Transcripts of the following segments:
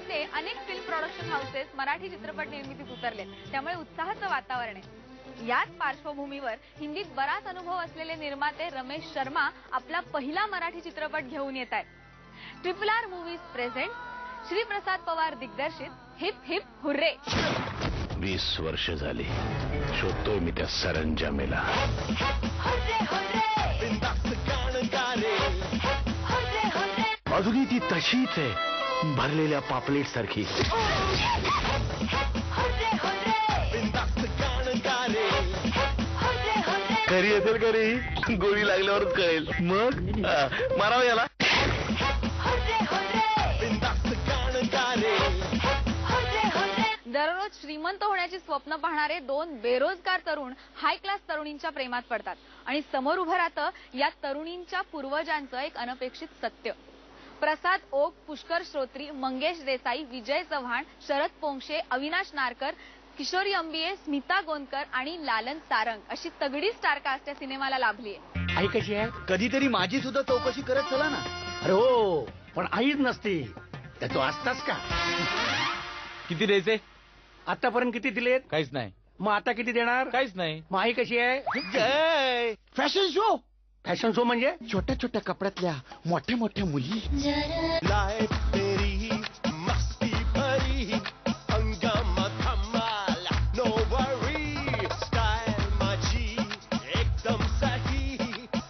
राज्यामध्ये अनेक film production houses Marathi चित्रपट निर्मितीत उतरले, त्यामुळे उत्साहाचं वातावरण आहे। याच पार्श्वभूमीवर हिंदीत बराच अनुभव असलेले निर्माते रमेश शर्मा आपला पहिला मराठी चित्रपट घेऊन येत आहेत। RRR movies present Shri Prasad Pawar दिग्दर्शित हिप हिप हुर्रे। 20 वर्ष झाली शोधतोय मी त्या सरंजामेला। अजूनही ती तशीच आहे, भरलेल्या पापलेट सारखी। खरी असेल खरी, गोळी लागल्यावरच कळेल। मग मारावं याला। दररोज श्रीमंत होण्याची स्वप्न पाहणारे दोन बेरोजगार तरुण हाय क्लास तरुणींच्या प्रेमात पडतात आणि समोर उभं राहतं या तरुणींच्या पूर्वजांचं एक अनपेक्षित सत्य। प्रसाद ओक, पुष्कर श्रोत्री, मंगेश देसाई, विजय चव्हाण, शरद पोंक्षे, अविनाश नारकर, किशोरी अंबिये, स्मिता गोंदकर आणि लालन सारंग अशी तगडी स्टारकास्ट या सिनेमाला लाभली आहे। आई कशी आहे? कधीतरी माझी सुद्धा चौकशी करत चला ना। अरे हो, पण आईच नसती तर तू असतास का? किती द्यायचे? आतापर्यंत किती दिलेत? काहीच नाही। मग आता किती देणार? काहीच नाही। मग आई कशी आहे? जय फॅशन शो। फॅशन शो म्हणजे छोट्या छोट्या कपड्यातल्या मोठ्या मोठ्या मुली। लाईफ तेरी मस्ती भरी, हंगाम धमाल, नो वरी, स्टाईल माझी एकदम सही,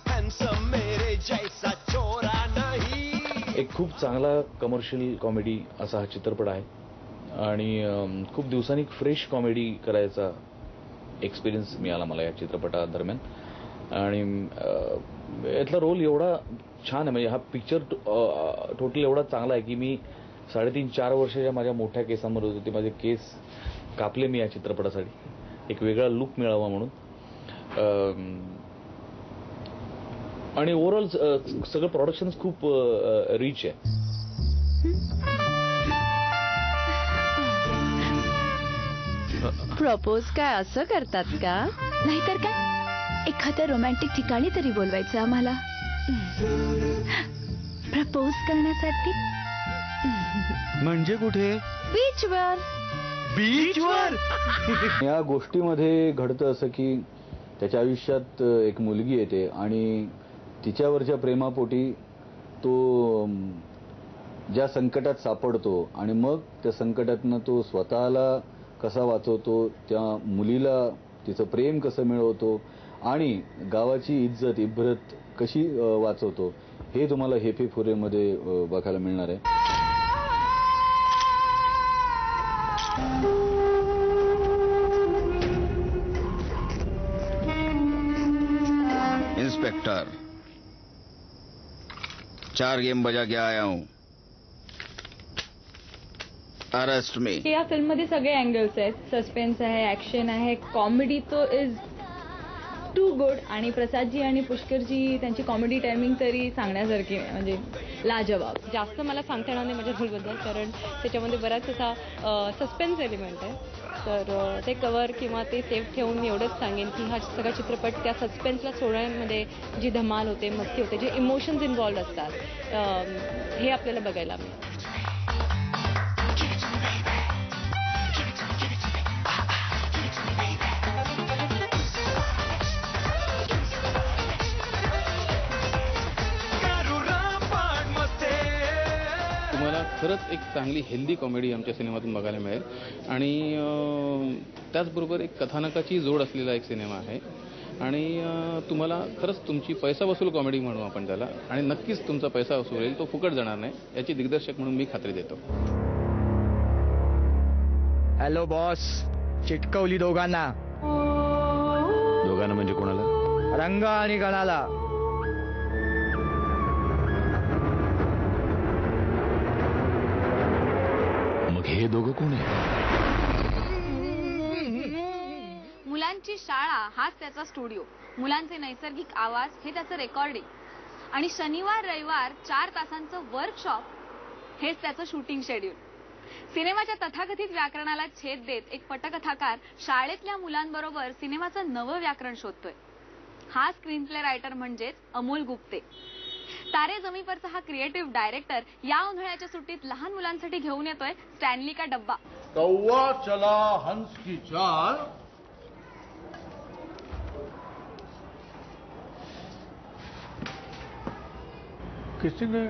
हँडसम मेरे जैसा चोरा नहीं। एक खूप चांगला कमर्शियल कॉमेडी असा हा चित्रपट आहे आणि खूप दिवसांनी फ्रेश कॉमेडी करायचा एक्सपिरियन्स मिळाला मला या चित्रपटादरम्यान। आणि यातला रोल एवढा छान आहे, म्हणजे हा पिक्चर टोटल एवढा चांगला आहे की मी 3.5-4 वर्षाच्या माझ्या मोठ्या केसांवर होते ते माझे केस कापले मी या चित्रपटासाठी, एक वेगळा लुक मिळावा म्हणून। आणि ओव्हरऑल सगळं प्रोडक्शन खूप रिच आहे। प्रपोज काय असं करतात का? नाहीतर काय, एखाद्या रोमॅन्टिक ठिकाणी तरी बोलवायचं आम्हाला प्रपोज करण्यासाठी। म्हणजे कुठे? बीचवर। बीचवर? या गोष्टीमध्ये घडतं असं की त्याच्या आयुष्यात एक मुलगी येते आणि तिच्यावरच्या प्रेमापोटी तो ज्या संकटात सापडतो आणि मग त्या संकटातनं तो स्वतःला कसा वाचवतो, त्या मुलीला तिचं प्रेम कसं मिळवतो आणि गावाची इज्जत इब्रत कशी वाचवतो, हे तुम्हाला हिप हिप हुर्रेमध्ये बघायला मिळणार आहे। इंस्पेक्टर 4 गेम बजा के आया हूं, अरेस्ट मी। या फिल्म मध्ये सगळे अँगल्स आहेत, सस्पेन्स आहे, ऍक्शन आहे, कॉमेडी तो इज टू गुड। आणि प्रसादजी आणि पुष्करजी त्यांची कॉमेडी टायमिंग तरी सांगण्यासारखी आहे, म्हणजे लाजवाब। जास्त मला सांगता येणार नाही माझ्या रोलबद्दल, कारण त्याच्यामध्ये बराच असा सस्पेन्स एलिमेंट आहे, तर ते कव्हर किंवा ते सेफ ठेवून मी एवढंच सांगेन की हा सगळा चित्रपट त्या सस्पेन्सला सोडण्यामध्ये जी धमाल होते, मस्ती होते, जे इमोशन्स इन्व्हॉल्व असतात, हे आपल्याला बघायला मिळेल। खरंच एक चांगली हेल्दी कॉमेडी आमच्या सिनेमातून बघायला मिळेल आणि त्याचबरोबर एक कथानकाची जोड असलेला एक सिनेमा आहे आणि तुम्हाला खरंच तुमची पैसा वसूल कॉमेडी म्हणू आपण त्याला, आणि नक्कीच तुमचा पैसा वसूल होईल, तो फुकट जाणार नाही याची दिग्दर्शक म्हणून मी खात्री देतो। हॅलो बॉस, चिटकवली दोघांना। दोघांना म्हणजे कोणाला? रंग आणि गणाला। हे दोघं कोण आहे? मुलांची शाळा हाच त्याचा स्टुडिओ, मुलांचे नैसर्गिक आवाज हे त्याचं रेकॉर्डिंग आणि शनिवार रविवार 4 तासांचं वर्कशॉप हेच त्याचं शूटिंग शेड्यूल। सिनेमाच्या तथाकथित व्याकरणाला छेद देत एक पटकथाकार शाळेतल्या मुलांबरोबर सिनेमाचं नवं व्याकरण शोधतोय। हा स्क्रीन प्ले रायटर म्हणजेच अमोल गुप्ते। तारे जमी परचा हा क्रिएटिव्ह डायरेक्टर या उन्हाळ्याच्या सुट्टीत लहान मुलांसाठी घेऊन येतोय स्टॅनली का डब्बा. कौवा चला हंस की चाल. किसी ने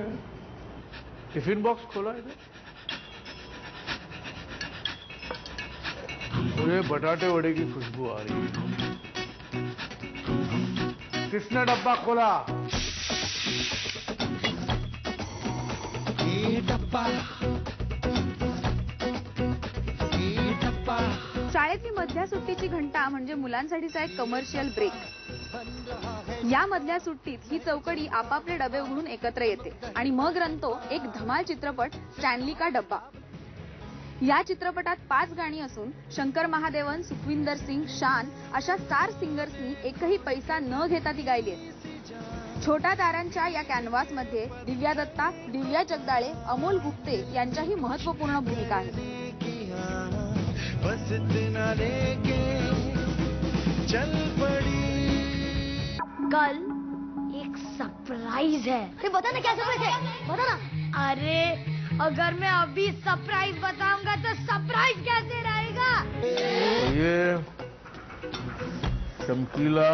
टिफिन बॉक्स खोला है? मुझे बटाटे वड़े की खुशबू आ रही है. किसने डब्बा खोला? शाळेतली मधल्या सुट्टीची घंटा म्हणजे मुलांसाठीचा एक कमर्शियल ब्रेक. या मधल्या सुट्टीत ही चौकडी आपापले डबे उघडून एकत्र येते आणि मग रंगतो एक धमाल चित्रपट स्टॅनली का डब्बा. या चित्रपटात 5 गाणी असून शंकर महादेवन, सुखविंदर सिंग, शान अशा स्टार सिंगर्सनी एकही पैसा न घेता ती गायली आहे. छोट्या ताऱ्यांच्या या कॅनव्हासमध्ये दिव्या दत्ता, दिव्या जगदाळे, अमोल गुप्ते यांच्याही महत्वपूर्ण भूमिका आहे. कल एक सरप्राइज है. बता ना क्या सरप्राइज है, बता ना. अरे अगर मैं अभी सरप्राइज बताऊंगा तो सरप्राइज कैसे रहेगा. ये चमकीला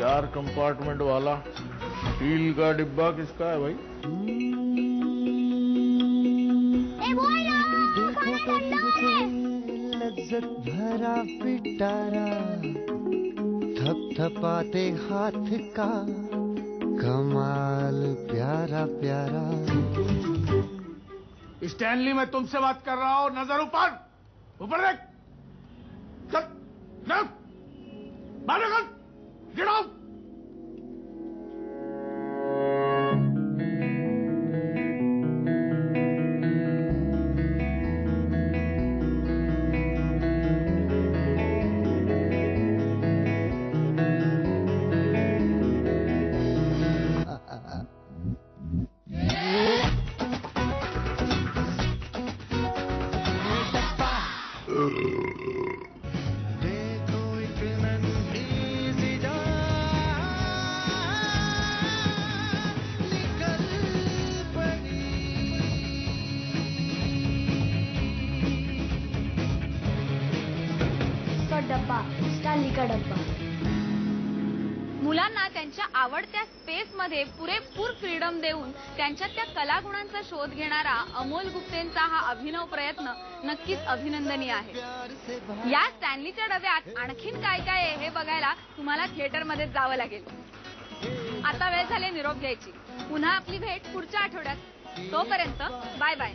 4 कंपार्टमेंट वाला स्टील का डिब्बा किसका है भाई? लज्जत भरा पिटारा, थपथपाते हाथ का कमाल प्यारा प्यारा. स्टैनली, मैं तुमसे बात कर रहा हूँ. नजर ऊपर, ऊपर देख. चल, चल, बाहर निकल, गेट आउट. डब्बा, स्टॅनली का डब्बा. मुलांना त्यांच्या आवडत्या स्पेसमध्ये पुरेपूर फ्रीडम देऊन त्यांच्यात त्या कलागुणांचा शोध घेणारा अमोल गुप्तेंचा हा अभिनव प्रयत्न नक्कीच अभिनंदनीय आहे. या स्टॅनलीच्या डब्यात आणखीन काय काय आहे हे बघायला तुम्हाला थिएटरमध्ये जावं लागेल. आता वेळ झाली निरोप घ्यायची. पुन्हा आपली भेट पुढच्या आठवड्यात. तोपर्यंत बाय बाय.